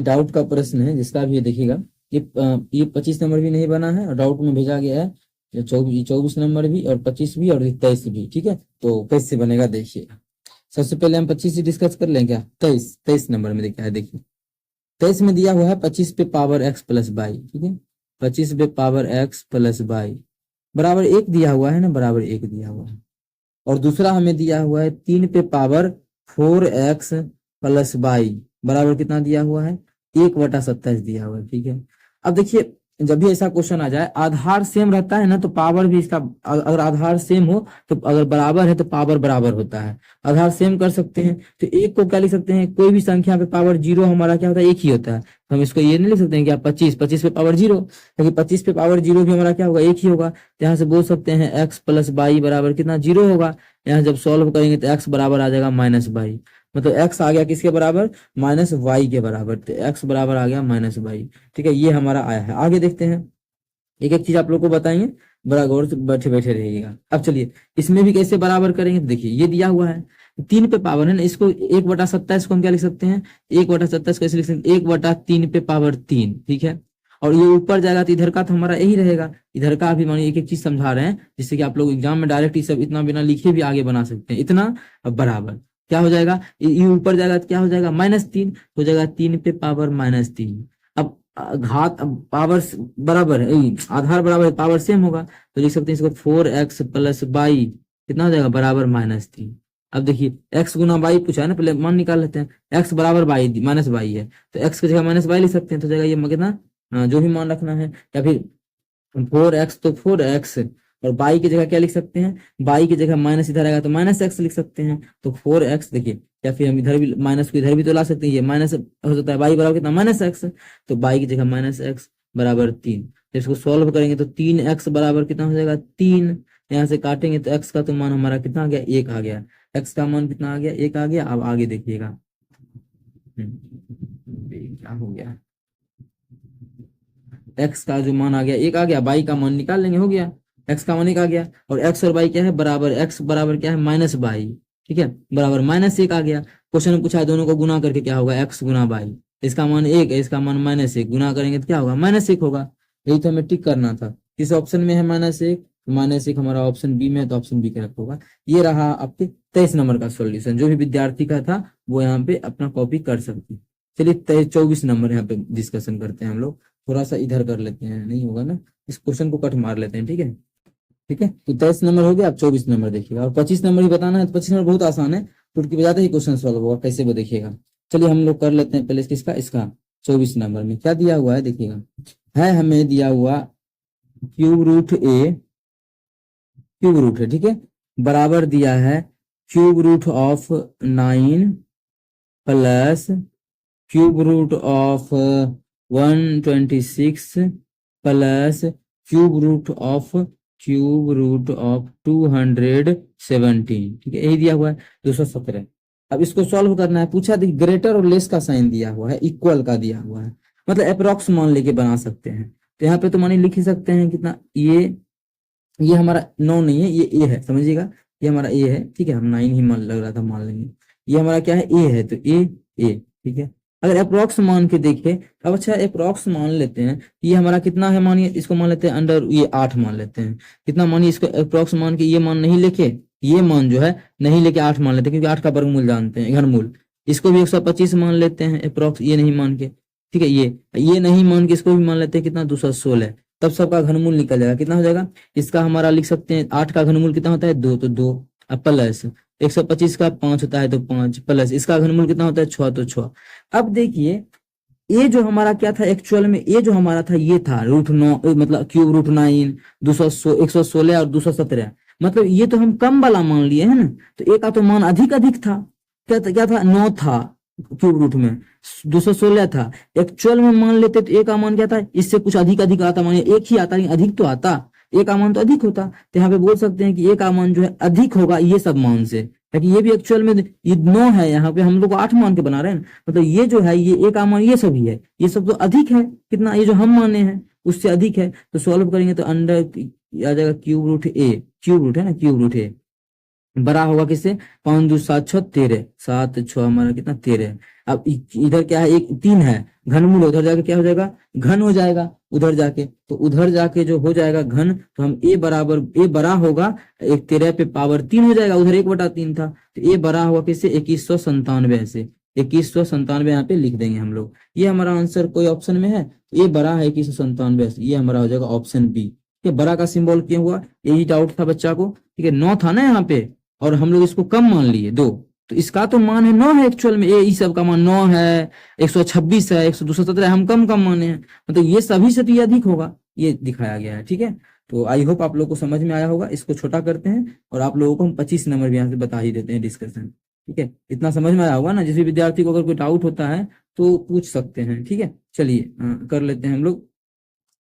Doubt का प्रश्न है जिसका भी ये देखिएगा, ये 25 नंबर भी नहीं बना है और डाउट में भेजा गया है 24 नंबर भी और 25 भी और 23 भी। ठीक है, तो कैसे बनेगा देखिएगा। सबसे पहले हम 25 से डिस्कस कर लें क्या। 23 नंबर में देखा है, देखिए 23 में दिया हुआ है 25 पे पावर x प्लस वाई। ठीक है, 25 पे पावर x प्लस वाई बराबर 1 दिया हुआ है ना, बराबर 1 दिया हुआ है। और दूसरा हमें दिया हुआ है 3 पे पावर 4x प्लस वाई बराबर कितना दिया हुआ है, 1/27 दिया हुआ है। ठीक है, अब देखिए जब भी ऐसा क्वेश्चन आ जाए, आधार सेम रहता है ना तो पावर भी इसका, अगर आधार सेम हो तो, अगर बराबर है तो पावर बराबर होता है। आधार सेम कर सकते हैं तो एक को क्या लिख सकते हैं, कोई भी संख्या पे पावर 0 हमारा क्या होता है, एक ही होता है। तो हम इसको ये नहीं लिख सकते हैं क्या 25 पे पावर 0, क्योंकि 25 पे पावर 0 भी हमारा क्या होगा, एक ही होगा। तो यहाँ से बोल सकते हैं x प्लस वाई बराबर कितना, 0 होगा। यहाँ जब सॉल्व करेंगे तो x बराबर आ जाएगा माइनस वाई, मतलब x आ गया किसके बराबर, माइनस वाई के बराबर। तो x बराबर आ गया माइनस वाई। ठीक है, ये हमारा आया है। आगे देखते हैं, एक एक चीज आप लोग को बताएंगे, बड़ा गौर से बैठे बैठे रहिएगा। अब चलिए इसमें भी कैसे बराबर करेंगे, तो देखिए ये दिया हुआ है 3 पे पावर है ना, इसको 1/27 को हम क्या लिख सकते हैं, 1/27 कैसे लिख सकते हैं, 1/3 पे पावर 3। ठीक है, और ये ऊपर जाएगा तो इधर का तो हमारा यही रहेगा, इधर का भी मानिए एक एक चीज समझा रहे हैं जिससे कि आप लोग एग्जाम में डायरेक्ट ये सब इतना बिना लिखे भी आगे बना सकते हैं। इतना बराबर क्या हो जाएगा, ये ऊपर जाएगा तो क्या हो जाएगा, -3 हो जाएगा, 3 पे पावर -3। अब घात पावर बराबर है, आधार बराबर है, पावर सेम होगा तो लिख सकते हैं इसको 4x प्लस वाई कितना हो जाएगा, बराबर -3। अब देखिए x गुना वाई पूछा है ना, पहले मान निकाल लेते हैं। x बराबर वाई माइनस वाई है तो x की जगह माइनस वाई लिख सकते हैं, तो जाएगा ये कितना, जो भी मान रखना है। या फिर 4x तो 4x, और बाई की जगह क्या लिख सकते हैं, बाई की जगह माइनस इधर आएगा तो माइनस एक्स लिख सकते हैं, तो 4x देखिए। या फिर हम इधर भी माइनस को इधर भी तो ला सकते हैं, ये माइनस हो सकता है, बाई बराबर कितना, -x, तो बाई की जगह -x बराबर 3। तो इसको सॉल्व करेंगे तो 3x बराबर कितना हो जाएगा, 3। यहाँ से काटेंगे तो x का तो मान हमारा कितना आ गया, 1 आ गया। x का मान कितना आ गया, 1 आ गया। अब आगे देखिएगा क्या हो गया, x का जो मान आ गया 1 आ गया, बाई का मान निकाल लेंगे, हो गया। x का मान 1 आ गया और x और बाई क्या है बराबर, x बराबर क्या है माइनस बाई। ठीक है, बराबर -1 आ गया। क्वेश्चन में पूछा है दोनों को गुना करके क्या होगा, x गुना बाई। इसका मान 1 है, इसका मान -1, गुना करेंगे तो क्या होगा, -1 होगा। यही तो हमें टिक करना था। किस ऑप्शन में है -1, -1 हमारा ऑप्शन बी में है, तो ऑप्शन बी करेक्ट होगा। ये रहा आपके 23 नंबर का सोल्यूशन। जो भी विद्यार्थी का था वो यहाँ पे अपना कॉपी कर सकते। चलिए 24 नंबर यहाँ पे डिस्कशन करते हैं हम लोग। थोड़ा सा इधर कर लेते हैं, नहीं होगा ना, इस क्वेश्चन को कट मार लेते हैं। ठीक है, ठीक है, तो 23 नंबर हो गया। अब 24 नंबर देखिएगा, और 25 नंबर ही बताना है। तो 25 नंबर बहुत आसान है, टुटकी बजाते ही क्वेश्चन सॉल्व होगा, कैसे वो देखिएगा। चलिए हम लोग कर लेते हैं पहले इसका इसका 24 नंबर में क्या दिया हुआ है देखिएगा। है हमें दिया हुआ cube root A, cube root है, ठीक है, बराबर दिया है cube root of 9 plus cube root of 126 plus cube root of 217। ठीक है, यही दिया हुआ है 217। अब इसको सॉल्व करना है, पूछा देखिए ग्रेटर और लेस का साइन दिया हुआ है, इक्वल का दिया हुआ है, मतलब अप्रोक्स मान लेके बना सकते हैं। तो यहाँ पे तो मानिए लिख ही सकते हैं कितना, ये हमारा 9 नहीं है, ये ए है, समझिएगा, ये हमारा ए है। ठीक है, हम 9 ही मान लग रहा था, मान लेंगे। ये हमारा क्या है, ए है, तो ए। ठीक है, अगर अप्रोक्स मान के देखें, अब अच्छा अप्रोक्स मान लेते हैं, ये हमारा कितना है, मानिए इसको मान लेते हैं अंडर, ये 8 मान लेते हैं। कितना मानिए इसको अप्रोक्स मान के, ये मान नहीं लेके, ये मान जो है नहीं लेके 8 मान लेते हैं, क्योंकि 8 का वर्गमूल जानते हैं, घनमूल। इसको भी 125 मान लेते हैं अप्रोक्स, ये नहीं मान के। ठीक है, ये नहीं मान के इसको भी मान लेते हैं कितना, 216। तब सबका घनमूल निकल जाएगा, कितना हो जाएगा, इसका हमारा लिख सकते हैं 8 का घनमूल कितना होता है, 2, तो 2 प्लस 125 का 5 होता है तो 5, प्लस इसका घनमूल कितना होता है, 6, तो 6। अब देखिए ये जो हमारा क्या था एक्चुअल में, ये जो हमारा था ये था √9, मतलब क्यूब √9, 116 और 217। मतलब ये तो हम कम वाला मान लिए है ना, तो ए का तो मान अधिक था। क्या था, 9 था क्यूब रूट में, 216 था। एक्चुअल में मान लेते तो ए का मान क्या था, इससे कुछ अधिक आता, मानिए एक ही आता, लेकिन अधिक तो आता, ए का मान तो अधिक होता। तो यहाँ पे बोल सकते हैं कि ए का मान जो है अधिक होगा ये सब मान से, ताकि ये भी एक्चुअल में ये 9 है, यहाँ पे हम लोग 8 मान के बना रहे हैं, मतलब ये जो है ये ए का मान ये सब ही है, ये सब तो अधिक है, कितना, ये जो हम माने हैं उससे अधिक है। तो सॉल्व करेंगे तो अंडर आ जाएगा cube root A, cube root है ना, क्यूब रूट ए, बड़ा होगा किससे, 5 2 7 6 13, 7 6 हमारा कितना 13। अब इधर क्या है, एक 3 है, घनमूल है, उधर जाके क्या हो जाएगा, घन हो जाएगा उधर जाके, तो उधर जाके जो हो जाएगा घन, तो हम ए बराबर, ए बड़ा होगा एक 13 पे पावर 3 हो जाएगा, उधर 1/3 था, तो ए बड़ा होगा किससे, 2197 से, 2197 यहाँ पे लिख देंगे हम लोग। ये हमारा आंसर कोई ऑप्शन में है, ए बड़ा है 2197 से, ये हमारा हो जाएगा ऑप्शन बी। ये बड़ा का सिंबल क्यों हुआ, यही डाउट था बच्चा को, ठीक है, 9 था ना यहाँ पे, और हम लोग इसको कम मान लिए 2, तो इसका तो मान है 9 है एक्चुअल में, ये इस सब का मान 9 है, 126 है, 217 हम कम कम माने हैं, मतलब ये सभी से तो ये अधिक होगा, ये दिखाया गया है, ठीक है। तो आई होप आप लोग को समझ में आया होगा। इसको छोटा करते हैं और आप लोगों को हम 25 नंबर भी यहाँ से बता ही देते हैं डिस्कशन, ठीक है। इतना समझ में आया होगा ना, जिस भी विद्यार्थी को अगर कोई डाउट होता है तो पूछ सकते हैं, ठीक है। चलिए कर लेते हैं हम लोग,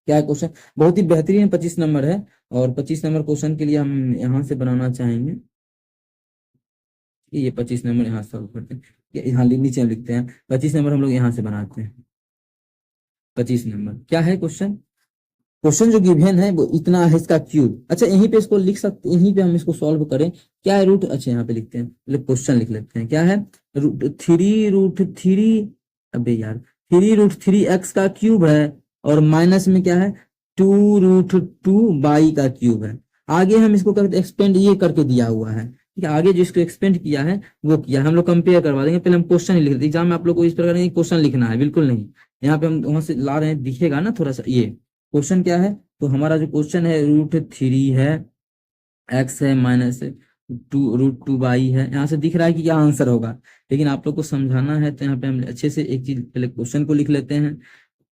क्या है क्वेश्चन, बहुत ही बेहतरीन 25 नंबर है, और 25 नंबर क्वेश्चन के लिए हम यहाँ से बनाना चाहेंगे, ये 25 नंबर यहाँ सॉल्व करते हैं, यहाँ नीचे हम लिखते हैं 25 नंबर हम लोग यहाँ से बनाते हैं। 25 नंबर क्या है क्वेश्चन, क्वेश्चन जो गिवन है वो इतना है, इसका क्यूब, अच्छा यहीं पे इसको लिख सकते, यहीं पे हम इसको सॉल्व करें, क्या है रूट, अच्छा यहाँ पे लिखते हैं, पहले क्वेश्चन लिख लेते हैं, क्या है, √3, अबे यार 3√3x का क्यूब है, और माइनस में क्या है 2√2y का क्यूब है। आगे हम इसको करते एक्सपेंड, ये करके दिया हुआ है, ठीक है, आगे जिसको एक्सपेंड किया है वो किया, हम लोग कंपेयर करवा देंगे, पहले हम क्वेश्चन ही लिख देते, एग्जाम में आप लोग को इस प्रकार नहीं क्वेश्चन लिखना है, बिल्कुल नहीं, यहाँ पे हम वहां से ला रहे हैं, दिखेगा ना थोड़ा सा, ये क्वेश्चन क्या है, तो हमारा जो क्वेश्चन है √3 है, x है, माइनस 2√2y है, यहाँ से दिख रहा है कि क्या आंसर होगा, लेकिन आप लोग को समझाना है, तो यहाँ पे हम अच्छे से एक चीज पहले क्वेश्चन को लिख लेते हैं,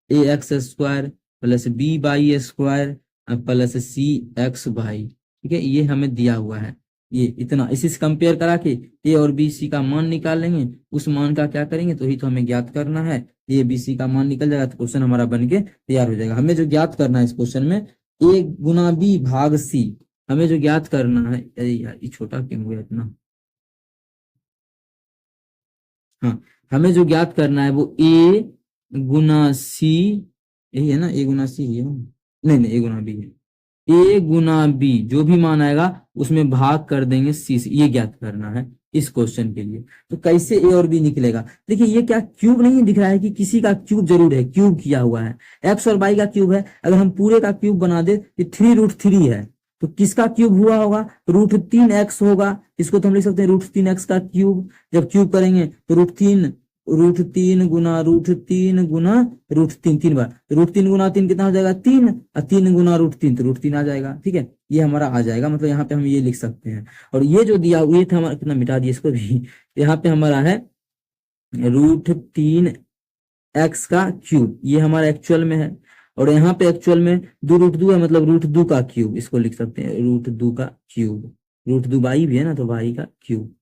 ax² plus by² plus cx/y, ठीक है, ये हमें दिया हुआ है, ये इतना, इसी से कंपेयर करा के ए और बी सी का मान निकाल लेंगे, उस मान का क्या करेंगे, तो ही तो हमें ज्ञात करना है, ए बी सी का मान निकल जाएगा, तो क्वेश्चन हमारा बन के तैयार हो जाएगा। हमें जो ज्ञात करना है इस क्वेश्चन में, ए गुना बी भाग सी, हमें जो ज्ञात करना है, अरे यार ये छोटा क्यों हुआ इतना, हाँ, हमें जो ज्ञात करना है वो ए गुना सी, यही है ना, ए गुना सी है, नहीं नहीं ए गुना बी है, ए गुना बी जो भी मान आएगा उसमें भाग कर देंगे सी से, ये ज्ञात करना है इस क्वेश्चन के लिए। तो कैसे ए और बी निकलेगा, देखिए ये क्या क्यूब नहीं दिख रहा है, कि किसी का क्यूब जरूर है, क्यूब किया हुआ है, एक्स और वाई का क्यूब है, अगर हम पूरे का क्यूब बना दे तो 3√3 है, तो किसका क्यूब हुआ होगा, √3x होगा, इसको तो हम लिख सकते हैं √3x का क्यूब, जब क्यूब करेंगे तो √3 गुना √3 गुना √3, 3 बार, √3 गुना 3 कितना हो जाएगा 3, और 3 गुना √3 तो √3 आ जाएगा, ठीक है, ये हमारा आ जाएगा, मतलब यहाँ पे हम ये लिख सकते हैं। और ये जो दिया ये था हमारा, कितना मिटा दिया इसको भी, यहाँ पे हमारा है √3x का क्यूब, ये हमारा एक्चुअल में है, और यहाँ पे एक्चुअल में 2√2 है, मतलब √2 का क्यूब, इसको लिख सकते हैं √2 का क्यूब, √2 y भी है ना, तो y का क्यूब।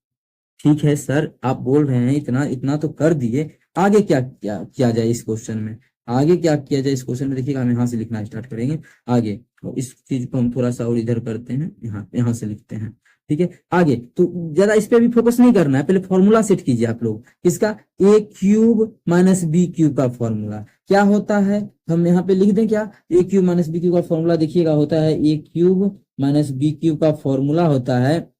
ठीक है सर, आप बोल रहे हैं इतना इतना तो कर दिए, आगे क्या क्या किया जाए इस क्वेश्चन में, आगे क्या किया जाए इस क्वेश्चन में, देखिएगा हम यहाँ से लिखना स्टार्ट करेंगे आगे, तो इस चीज को हम थोड़ा सा और इधर करते हैं, यहाँ से लिखते हैं, ठीक है। आगे तो ज्यादा इस पे भी फोकस नहीं करना है, पहले फॉर्मूला सेट कीजिए आप लोग, इसका a³ माइनस b³ का फॉर्मूला क्या होता है, हम यहाँ पे लिख दें क्या, a³ माइनस b³ का फॉर्मूला देखिएगा होता है, a³ माइनस b³ का फॉर्मूला होता है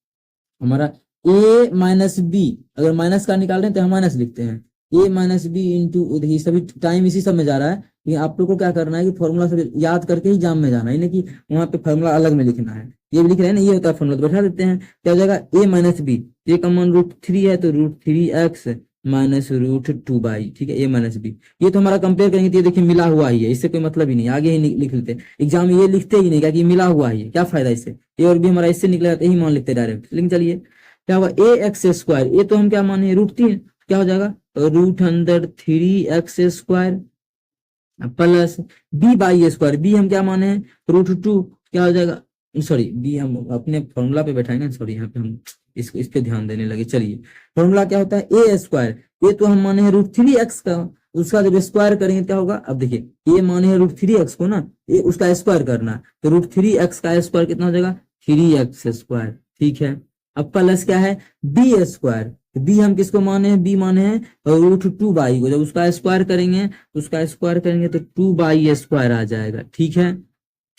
हमारा a माइनस बी, अगर माइनस का निकाल रहे हैं तो हम माइनस लिखते हैं, a माइनस बी इंटू, देखिए सभी टाइम इसी सब में जा रहा है, लेकिन आप लोग को क्या करना है कि फॉर्मूला सब याद करके ही एग्जाम में जाना है, नहीं कि वहां पे फॉर्मूला अलग में लिखना है, ये भी लिख रहे हैं ना, ये होता है फॉर्मूला, तो बैठा देते हैं, क्या हो जाएगा a माइनस बी, ए का मान √3 है, तो √3x माइनस √2y, ठीक है, a माइनस बी, ये तो हमारा कंपेयर करेंगे तो ये देखिए मिला हुआ ही है, इससे कोई मतलब ही नहीं, आगे ही लिख लेते हैं, एग्जाम में ये लिखते ही नहीं, क्या कि मिला हुआ ही है, क्या फायदा इससे, ए और बी हमारा इससे निकलेगा तो यही मान लिखते डायरेक्ट, लेकिन चलिए क्या होगा ax², ये तो हम क्या माने √3, क्या हो जाएगा √3x² प्लस b/² बी हम क्या माने √2, क्या हो जाएगा, सॉरी बी हम अपने फॉर्मूला पे बैठाएंगे, सॉरी यहाँ पे हम इस पे ध्यान देने लगे, चलिए फॉर्मूला क्या होता है a², ये तो हम माने हैं √3x का, उसका जब स्क्वायर करेंगे क्या होगा, अब देखिए ये माने हैं √3x को ना, ये उसका स्क्वायर करना, तो √3x का स्क्वायर कितना हो जाएगा 3x², ठीक है। अब प्लस क्या है b², बी हम किसको माने हैं, बी माने हैं √2y को, जब उसका स्क्वायर करेंगे तो 2y² आ जाएगा, ठीक है,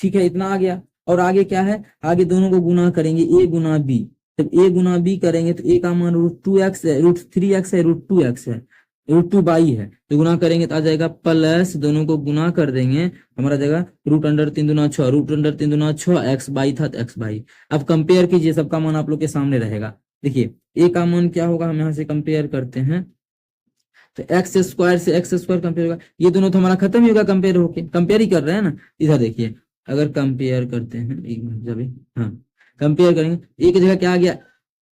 ठीक है, इतना आ गया। और आगे क्या है, आगे दोनों को गुना करेंगे a गुना बी, जब ए गुना बी करेंगे तो ए का मान √2x है, √3x है, √2x है, √2 है, तो गुना करेंगे तो आ जाएगा प्लस, दोनों को गुना कर देंगे हमारा जाएगा √3 दूना 6, √3 दूना 6, x बाई था तो x बाई। अब कंपेयर कीजिए, सबका मान आप लोग के सामने रहेगा। देखिए ए का मान क्या होगा, हम यहाँ से कंपेयर करते हैं तो एक्स स्क्वायर से एक्स स्क्वायर कंपेयर होगा, ये दोनों तो हमारा खत्म ही होगा कंपेयर होके, कंपेयर ही कर रहे हैं ना। इधर देखिए अगर कंपेयर करते हैं एक मिनट, जब हाँ कंपेयर करेंगे, ए की जगह क्या आ गया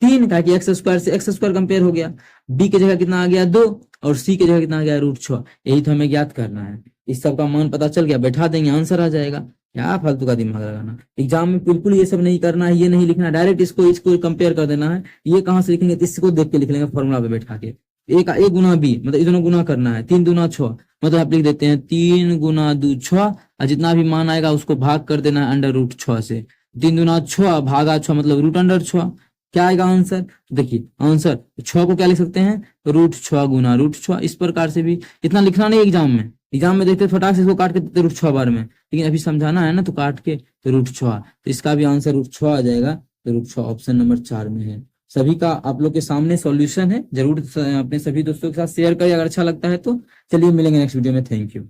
3, कहा कि एक्स स्क्वायर से एक्स स्क्वायर कंपेयर हो गया, बी की जगह कितना आ गया 2, और सी की जगह कितना आ गया √6। यही तो हमें ज्ञात करना है। इस सब का मान पता चल गया, बैठा देंगे आंसर आ जाएगा। क्या फालतू का दिमाग लगाना, एग्जाम में बिल्कुल ये सब नहीं करना है, ये नहीं लिखना, डायरेक्ट इसको इसको कंपेयर कर देना है। ये कहाँ से लिखेंगे, इसको देख के लिख लेंगे फॉर्मूला पे बैठा के। ए का ए गुना बी मतलब ये दोनों गुना करना है, 3 दूना 6, मतलब आप लिख देते हैं 3 गुना 2 6, और जितना भी मान आएगा उसको भाग कर देना है √6 से। 3 दूना 6 भागा 6 मतलब √6। क्या आएगा आंसर, देखिए आंसर 6 को क्या लिख सकते हैं, √6 गुना √6। इस प्रकार से भी, इतना लिखना नहीं एग्जाम में, एग्जाम में देखते फटाक से इसको काट के देते √6 बार में, लेकिन अभी समझाना है ना तो काट के तो √6, तो इसका भी आंसर √6 आ जाएगा। तो √6 ऑप्शन नंबर 4 में है। सभी का आप लोग के सामने सॉल्यूशन है, जरूर अपने सभी दोस्तों के साथ शेयर करिए अगर अच्छा लगता है तो। चलिए मिलेंगे नेक्स्ट वीडियो में, थैंक यू।